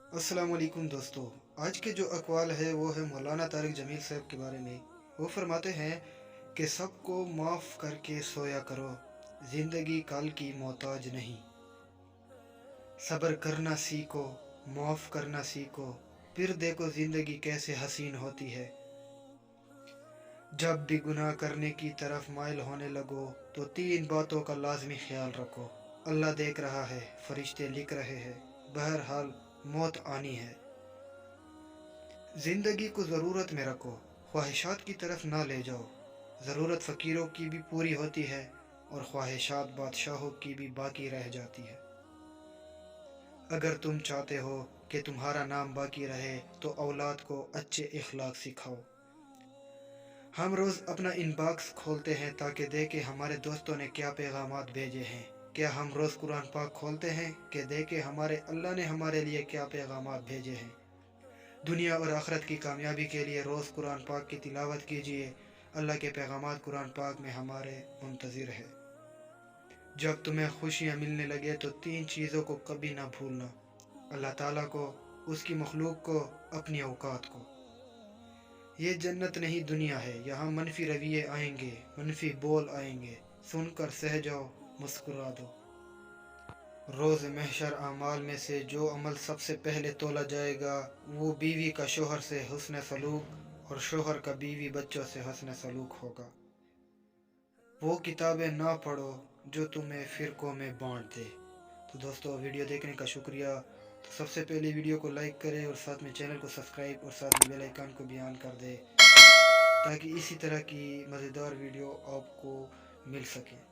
अस्सलाम वालेकुम दोस्तों। आज के जो अक़वाल है वो है मौलाना तारिक जमील साहब के बारे में। वो फरमाते हैं कि सबको माफ़ करके सोया करो, ज़िंदगी कल की मोहताज नहीं। सब्र करना सीखो, माफ़ करना सीखो, फिर देखो ज़िंदगी कैसे हसीन होती है। जब भी गुनाह करने की तरफ माइल होने लगो तो 3 बातों का लाज़मी ख्याल रखो। अल्लाह देख रहा है, फरिश्ते लिख रहे हैं, बहरहाल मौत आनी है। ज़िंदगी को ज़रूरत में रखो, ख्वाहिशात की तरफ ना ले जाओ। ज़रूरत फ़कीरों की भी पूरी होती है और ख्वाहिशात बादशाहों की भी बाकी रह जाती है। अगर तुम चाहते हो कि तुम्हारा नाम बाकी रहे तो औलाद को अच्छे इखलाक सिखाओ। हम रोज़ अपना इनबॉक्स खोलते हैं ताकि देखें हमारे दोस्तों ने क्या पैगामात भेजे हैं। क्या हम रोज़ कुरान पाक खोलते हैं कि देखें हमारे अल्लाह ने हमारे लिए क्या पैगामात भेजे हैं। दुनिया और आखिरत की कामयाबी के लिए रोज़ कुरान पाक की तिलावत कीजिए। अल्लाह के पैगामात कुरान पाक में हमारे मुंतज़िर है। जब तुम्हें खुशियाँ मिलने लगे तो 3 चीज़ों को कभी ना भूलना: अल्लाह ताला को, उसकी मखलूक को, अपनी औकात को। ये जन्नत नहीं दुनिया है, यहाँ मनफी रवैये आएंगे, मनफी बोल आएंगे, सुनकर सह जाओ, मुस्कुरा दो। रोज़ महशर आमाल में से जो अमल सबसे पहले तोला जाएगा वो बीवी का शोहर से हुस्न सलूक और शोहर का बीवी बच्चों से हुस्न सलूक होगा। वो किताबें ना पढ़ो जो तुम्हें फ़िरक़ों में बांट दे। तो दोस्तों, वीडियो देखने का शुक्रिया। तो सबसे पहले वीडियो को लाइक करें और साथ में चैनल को सब्सक्राइब और साथ में बेल आइकन को भी ऑन कर दें ताकि इसी तरह की मज़ेदार वीडियो आपको मिल सके।